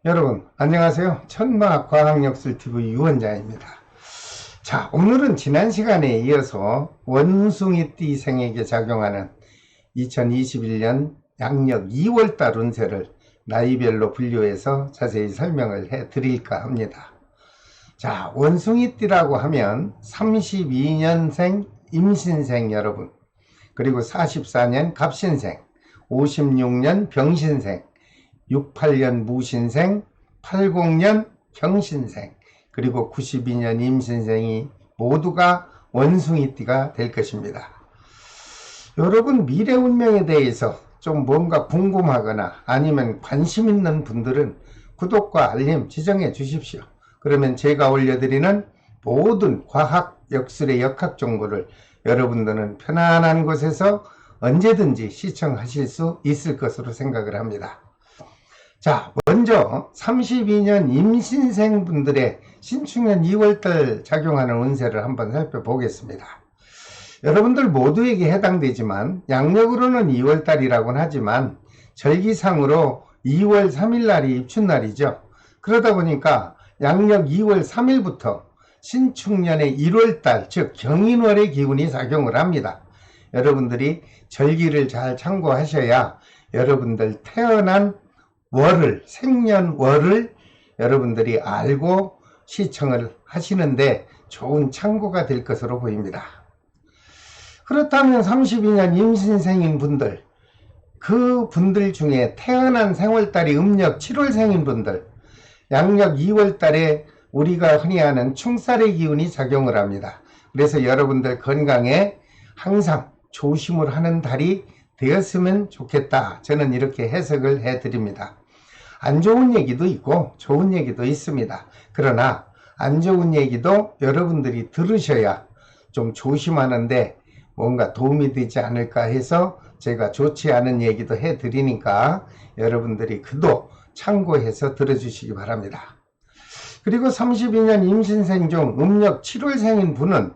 여러분 안녕하세요. 천마과학역술TV 유원자입니다. 자, 오늘은 지난 시간에 이어서 원숭이띠 생에게 작용하는 2021년 양력 2월달 운세를 나이별로 분류해서 자세히 설명을 해 드릴까 합니다. 자, 원숭이띠라고 하면 32년생 임신생 여러분, 그리고 44년 갑신생, 56년 병신생, 68년 무신생, 80년 경신생, 그리고 92년 임신생이 모두가 원숭이띠가 될 것입니다. 여러분 미래 운명에 대해서 좀 뭔가 궁금하거나 아니면 관심 있는 분들은 구독과 알림 지정해 주십시오. 그러면 제가 올려드리는 모든 과학, 역술의 역학 정보를 여러분들은 편안한 곳에서 언제든지 시청하실 수 있을 것으로 생각을 합니다. 자, 먼저 32년 임신생 분들의 신축년 2월달 작용하는 운세를 한번 살펴보겠습니다. 여러분들 모두에게 해당되지만 양력으로는 2월달이라고는 하지만 절기상으로 2월 3일 날이 입춘날이죠. 그러다 보니까 양력 2월 3일부터 신축년의 1월달, 즉 경인월의 기운이 작용을 합니다. 여러분들이 절기를 잘 참고하셔야 여러분들 태어난 월을, 생년월을 여러분들이 알고 시청을 하시는데 좋은 참고가 될 것으로 보입니다. 그렇다면 32년 임신생인 분들, 그 분들 중에 태어난 생월달이 음력 7월생인 분들, 양력 2월달에 우리가 흔히 하는 충살의 기운이 작용을 합니다. 그래서 여러분들 건강에 항상 조심을 하는 달이 되었으면 좋겠다. 저는 이렇게 해석을 해드립니다. 안 좋은 얘기도 있고 좋은 얘기도 있습니다. 그러나 안 좋은 얘기도 여러분들이 들으셔야 좀 조심하는데 뭔가 도움이 되지 않을까 해서 제가 좋지 않은 얘기도 해드리니까 여러분들이 그도 참고해서 들어주시기 바랍니다. 그리고 32년 임신생 중 음력 7월생인 분은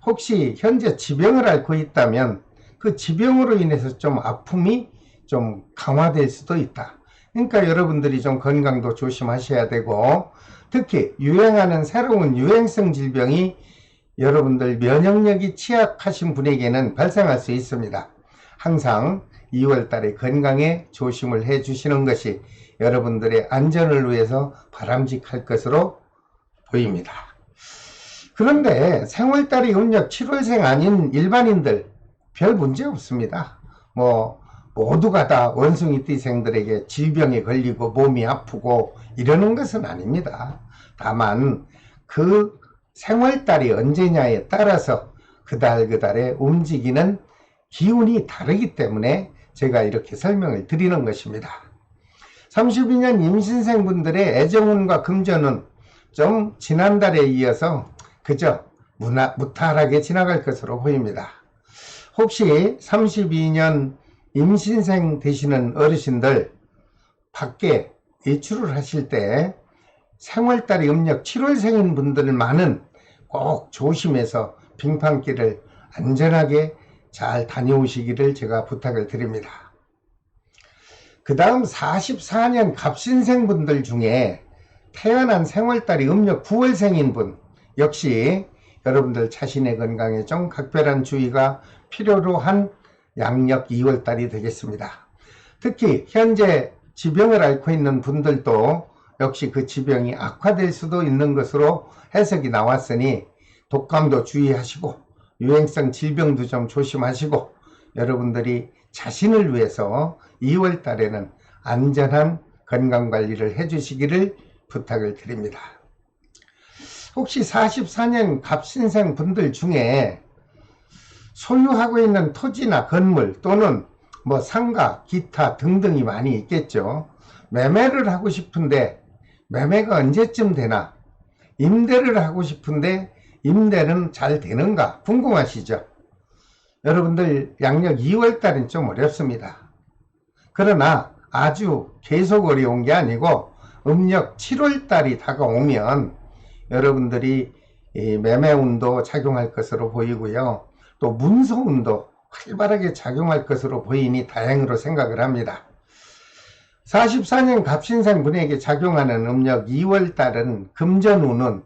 혹시 현재 지병을 앓고 있다면 그 지병으로 인해서 좀 아픔이 좀 강화될 수도 있다. 그러니까 여러분들이 좀 건강도 조심하셔야 되고, 특히 유행하는 새로운 유행성 질병이 여러분들 면역력이 취약하신 분에게는 발생할 수 있습니다. 항상 2월달에 건강에 조심을 해 주시는 것이 여러분들의 안전을 위해서 바람직할 것으로 보입니다. 그런데 생월달이 음력 7월생 아닌 일반인들 별 문제 없습니다. 모두가 다 원숭이띠생들에게 질병에 걸리고 몸이 아프고 이러는 것은 아닙니다. 다만 그 생월달이 언제냐에 따라서 그달 그달에 움직이는 기운이 다르기 때문에 제가 이렇게 설명을 드리는 것입니다. 32년 임신생분들의 애정운과 금전은 좀 지난달에 이어서 그저 무탈하게 지나갈 것으로 보입니다. 혹시 32년 임신생 되시는 어르신들 밖에 외출을 하실 때 생월달이 음력 7월생인 분들만은 꼭 조심해서 빙판길을 안전하게 잘 다녀오시기를 제가 부탁을 드립니다. 그 다음 44년 갑신생 분들 중에 태어난 생월달이 음력 9월생인 분 역시 여러분들 자신의 건강에 좀 각별한 주의가 필요로 한 양력 2월달이 되겠습니다. 특히 현재 지병을 앓고 있는 분들도 역시 그 지병이 악화될 수도 있는 것으로 해석이 나왔으니 독감도 주의하시고 유행성 질병도 좀 조심하시고 여러분들이 자신을 위해서 2월달에는 안전한 건강관리를 해주시기를 부탁을 드립니다. 혹시 44년 갑신생 분들 중에 소유하고 있는 토지나 건물 또는 상가, 기타 등등이 많이 있겠죠. 매매를 하고 싶은데 매매가 언제쯤 되나, 임대를 하고 싶은데 임대는 잘 되는가 궁금하시죠? 여러분들 양력 2월달은 좀 어렵습니다. 그러나 아주 계속 어려운 게 아니고 음력 7월달이 다가오면 여러분들이 매매운도 작용할 것으로 보이고요. 또 문서운도 활발하게 작용할 것으로 보이니 다행으로 생각을 합니다. 44년 갑신생 분에게 작용하는 음력 2월달은 금전운은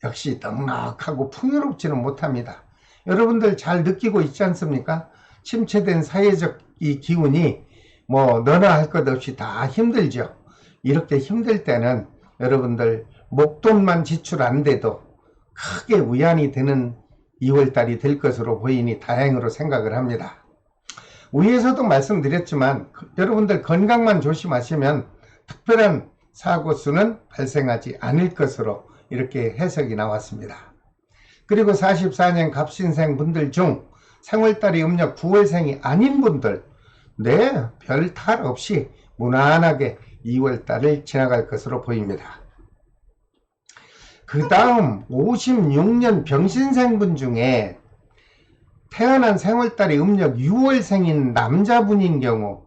역시 넉넉하고 풍요롭지는 못합니다. 여러분들 잘 느끼고 있지 않습니까? 침체된 사회적 이 기운이 뭐 너나 할 것 없이 다 힘들죠. 이렇게 힘들 때는 여러분들 목돈만 지출 안 돼도 크게 위안이 되는 2월달이 될 것으로 보이니 다행으로 생각을 합니다. 위에서도 말씀드렸지만 여러분들 건강만 조심하시면 특별한 사고 수는 발생하지 않을 것으로 이렇게 해석이 나왔습니다. 그리고 44년 갑신생 분들 중 생월달이 음력 9월생이 아닌 분들, 네, 별 탈 없이 무난하게 2월달을 지나갈 것으로 보입니다. 그 다음 56년 병신생분 중에 태어난 생월달이 음력 6월생인 남자분인 경우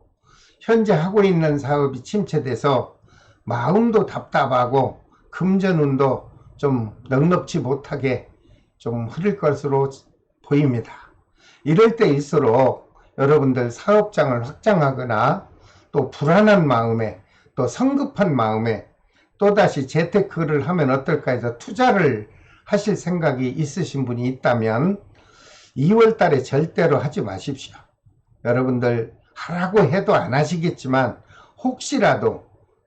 현재 하고 있는 사업이 침체돼서 마음도 답답하고 금전운도 좀 넉넉지 못하게 좀 흐를 것으로 보입니다. 이럴 때일수록 여러분들 사업장을 확장하거나 또 불안한 마음에 또 성급한 마음에 또다시 재테크를 하면 어떨까 해서 투자를 하실 생각이 있으신 분이 있다면 2월 달에 절대로 하지 마십시오. 여러분들 하라고 해도 안 하시겠지만 혹시라도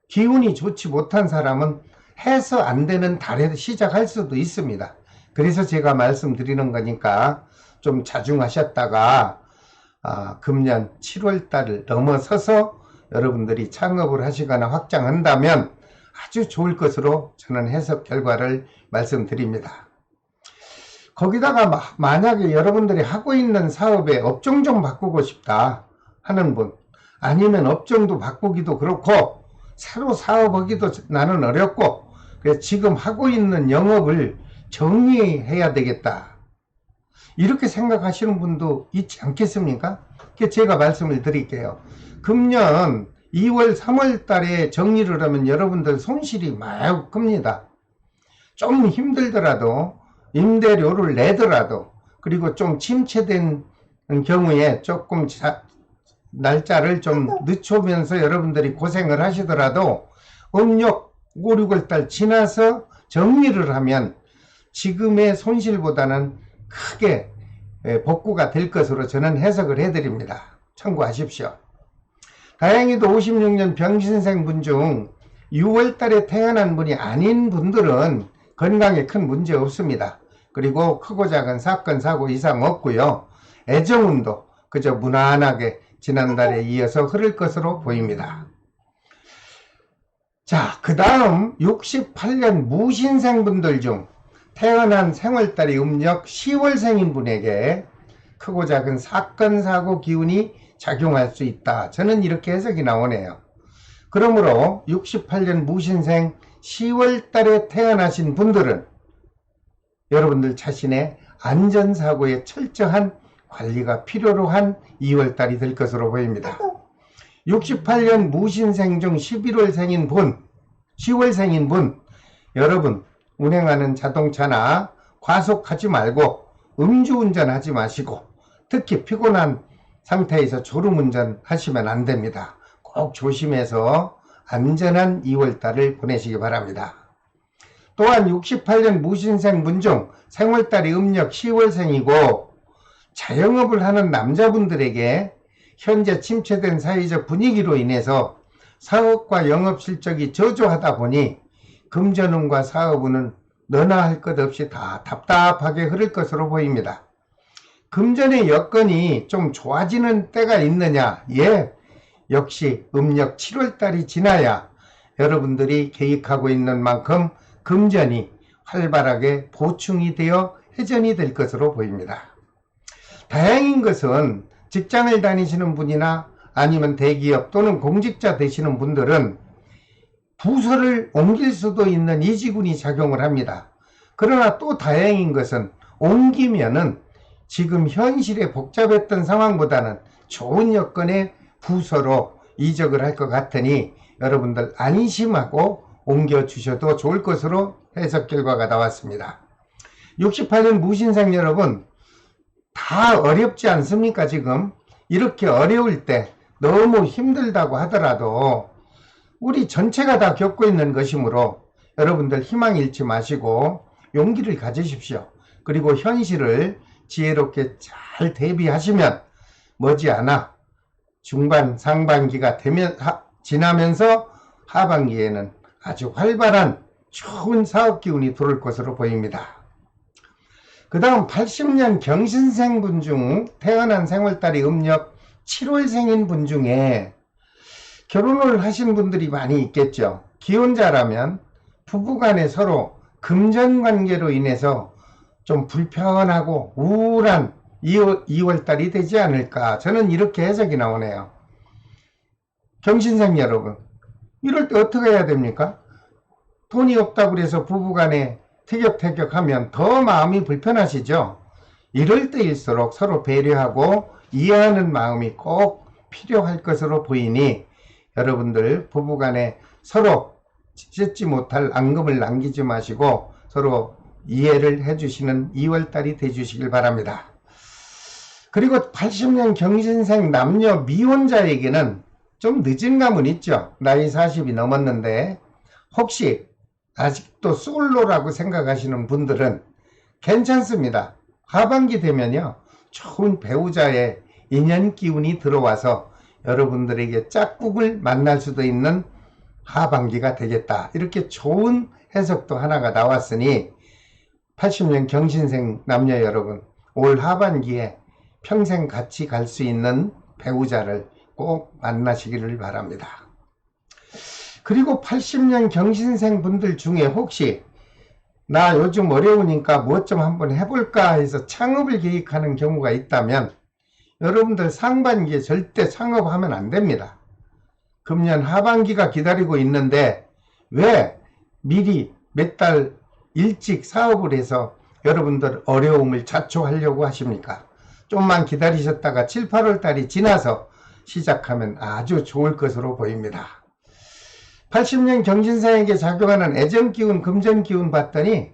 기운이 좋지 못한 사람은 해서 안 되는 달에 시작할 수도 있습니다. 그래서 제가 말씀드리는 거니까 좀 자중하셨다가 금년 7월 달을 넘어서서 여러분들이 창업을 하시거나 확장한다면 아주 좋을 것으로 저는 해석 결과를 말씀드립니다. 거기다가 만약에 여러분들이 하고 있는 사업에 업종 좀 바꾸고 싶다 하는 분, 아니면 업종도 바꾸기도 그렇고 새로 사업하기도 나는 어렵고 그래서 지금 하고 있는 영업을 정리해야 되겠다 이렇게 생각하시는 분도 있지 않겠습니까? 제가 말씀을 드릴게요. 금년 2월 3월 달에 정리를 하면 여러분들 손실이 많이 큽니다. 좀 힘들더라도 임대료를 내더라도 그리고 좀 침체된 경우에 조금 날짜를 좀 늦추면서 여러분들이 고생을 하시더라도 음력 5, 6월 달 지나서 정리를 하면 지금의 손실보다는 크게 복구가 될 것으로 저는 해석을 해드립니다. 참고하십시오. 다행히도 56년 병신생 분 중 6월 달에 태어난 분이 아닌 분들은 건강에 큰 문제 없습니다. 그리고 크고 작은 사건 사고 이상 없고요. 애정운도 그저 무난하게 지난달에 이어서 흐를 것으로 보입니다. 자, 그 다음 68년 무신생 분들 중 태어난 생월달이 음력 10월생인 분에게 크고 작은 사건 사고 기운이 작용할 수 있다. 저는 이렇게 해석이 나오네요. 그러므로 68년 무신생 10월달에 태어나신 분들은 여러분들 자신의 안전사고에 철저한 관리가 필요로 한 2월달이 될 것으로 보입니다. 68년 무신생 중 11월생인 분, 10월생인 분, 여러분 운행하는 자동차나 과속하지 말고 음주운전 하지 마시고 특히 피곤한 상태에서 졸음운전 하시면 안 됩니다. 꼭 조심해서 안전한 2월달을 보내시기 바랍니다. 또한 68년 무신생 분 중 생월달이 음력 10월생이고 자영업을 하는 남자분들에게 현재 침체된 사회적 분위기로 인해서 사업과 영업 실적이 저조하다 보니 금전운과 사업운은 너나 할 것 없이 다 답답하게 흐를 것으로 보입니다. 금전의 여건이 좀 좋아지는 때가 있느냐? 예, 역시 음력 7월달이 지나야 여러분들이 계획하고 있는 만큼 금전이 활발하게 보충이 되어 회전이 될 것으로 보입니다. 다행인 것은 직장을 다니시는 분이나 아니면 대기업 또는 공직자 되시는 분들은 부서를 옮길 수도 있는 이직운이 작용을 합니다. 그러나 또 다행인 것은 옮기면은 지금 현실에 복잡했던 상황보다는 좋은 여건의 부서로 이적을 할 것 같으니 여러분들 안심하고 옮겨주셔도 좋을 것으로 해석 결과가 나왔습니다. 68년 무신생 여러분 다 어렵지 않습니까? 지금 이렇게 어려울 때 너무 힘들다고 하더라도 우리 전체가 다 겪고 있는 것이므로 여러분들 희망 잃지 마시고 용기를 가지십시오. 그리고 현실을 지혜롭게 잘 대비하시면 머지않아 중반 상반기가 지나면서 하반기에는 아주 활발한 좋은 사업 기운이 들어올 것으로 보입니다. 그 다음 80년 경신생 분 중 태어난 생월달이 음력 7월생인 분 중에 결혼을 하신 분들이 많이 있겠죠. 기혼자라면 부부간에 서로 금전관계로 인해서 좀 불편하고 우울한 2월달이 되지 않을까, 저는 이렇게 해석이 나오네요. 경신생 여러분, 이럴 때 어떻게 해야 됩니까? 돈이 없다고 해서 부부간에 티격태격하면 더 마음이 불편하시죠. 이럴 때일수록 서로 배려하고 이해하는 마음이 꼭 필요할 것으로 보이니 여러분들 부부간에 서로 씻지 못할 앙금을 남기지 마시고 서로 이해를 해주시는 2월달이 되주시길 바랍니다. 그리고 80년 경신생 남녀 미혼자에게는 좀 늦은 감은 있죠. 나이 40이 넘었는데 혹시 아직도 솔로라고 생각하시는 분들은 괜찮습니다. 하반기 되면요, 좋은 배우자의 인연 기운이 들어와서 여러분들에게 짝꿍을 만날 수도 있는 하반기가 되겠다, 이렇게 좋은 해석도 하나가 나왔으니 80년 경신생 남녀 여러분, 올 하반기에 평생 같이 갈 수 있는 배우자를 꼭 만나시기를 바랍니다. 그리고 80년 경신생 분들 중에 혹시 나 요즘 어려우니까 뭐 좀 한번 해볼까 해서 창업을 계획하는 경우가 있다면 여러분들 상반기에 절대 창업하면 안 됩니다. 금년 하반기가 기다리고 있는데 왜 미리 몇 달 일찍 사업을 해서 여러분들 어려움을 자초하려고 하십니까? 좀만 기다리셨다가 7, 8월 달이 지나서 시작하면 아주 좋을 것으로 보입니다. 80년 경신생에게 작용하는 애정기운, 금전기운 봤더니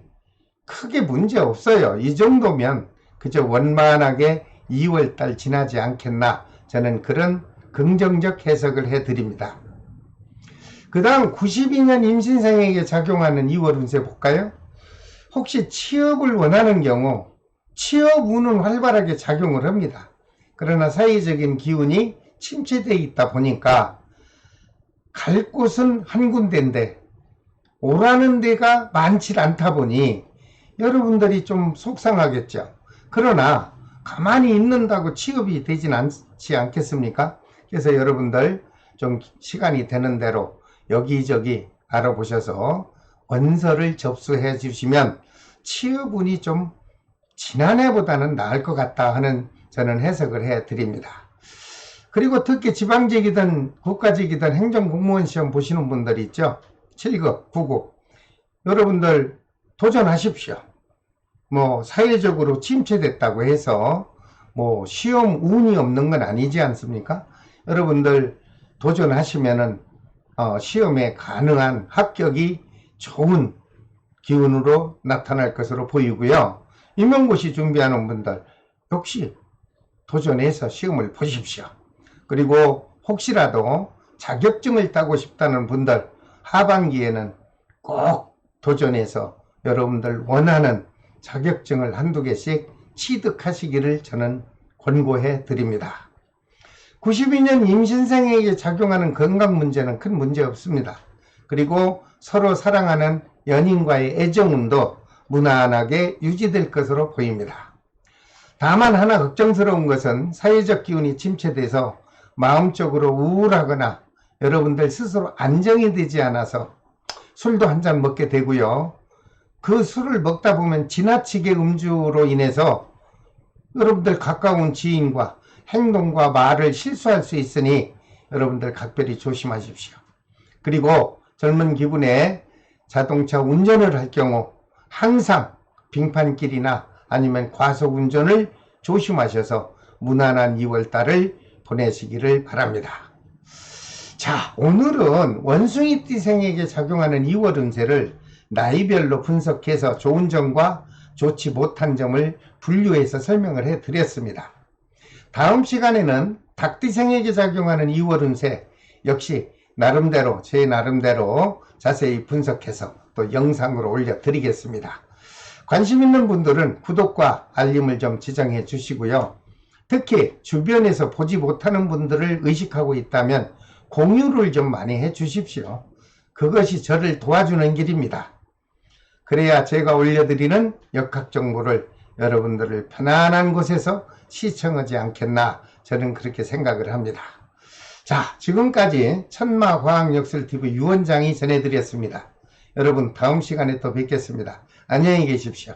크게 문제 없어요. 이 정도면 그저 원만하게 2월달 지나지 않겠나, 저는 그런 긍정적 해석을 해드립니다. 그 다음 92년 임신생에게 작용하는 2월 운세 볼까요? 혹시 취업을 원하는 경우 취업 운은 활발하게 작용을 합니다. 그러나 사회적인 기운이 침체되어 있다 보니까 갈 곳은 한 군데인데 오라는 데가 많지 않다 보니 여러분들이 좀 속상하겠죠. 그러나 가만히 있는다고 취업이 되진 않지 않겠습니까? 그래서 여러분들 좀 시간이 되는 대로 여기저기 알아보셔서 원서를 접수해 주시면 취업운이 좀 지난해보다는 나을 것 같다 하는 저는 해석을 해 드립니다. 그리고 특히 지방직이든 국가직이든 행정공무원 시험 보시는 분들 있죠. 7급, 9급. 여러분들 도전하십시오. 뭐 사회적으로 침체됐다고 해서 뭐 시험 운이 없는 건 아니지 않습니까? 여러분들 도전하시면은 시험에 가능한 합격이 좋은 기운으로 나타날 것으로 보이고요. 임용고시 준비하는 분들 역시 도전해서 시험을 보십시오. 그리고 혹시라도 자격증을 따고 싶다는 분들 하반기에는 꼭 도전해서 여러분들 원하는 자격증을 한두 개씩 취득하시기를 저는 권고해 드립니다. 92년 임신생에게 작용하는 건강 문제는 큰 문제 없습니다. 그리고 서로 사랑하는 연인과의 애정운도 무난하게 유지될 것으로 보입니다. 다만 하나 걱정스러운 것은 사회적 기운이 침체돼서 마음적으로 우울하거나 여러분들 스스로 안정이 되지 않아서 술도 한 잔 먹게 되고요. 그 술을 먹다 보면 지나치게 음주로 인해서 여러분들 가까운 지인과 행동과 말을 실수할 수 있으니 여러분들 각별히 조심하십시오. 그리고 젊은 기분에 자동차 운전을 할 경우 항상 빙판길이나 아니면 과속 운전을 조심하셔서 무난한 2월달을 보내시기를 바랍니다. 자, 오늘은 원숭이띠생에게 작용하는 2월 운세를 나이별로 분석해서 좋은 점과 좋지 못한 점을 분류해서 설명을 해드렸습니다. 다음 시간에는 닭띠생에게 작용하는 2월 운세 역시 나름대로, 제 나름대로 자세히 분석해서 또 영상으로 올려드리겠습니다. 관심 있는 분들은 구독과 알림을 좀 지정해 주시고요. 특히 주변에서 보지 못하는 분들을 의식하고 있다면 공유를 좀 많이 해 주십시오. 그것이 저를 도와주는 길입니다. 그래야 제가 올려드리는 역학 정보를 여러분들을 편안한 곳에서 시청하지 않겠나, 저는 그렇게 생각을 합니다. 자, 지금까지 천마과학역설TV 유원장이 전해드렸습니다. 여러분, 다음 시간에 또 뵙겠습니다. 안녕히 계십시오.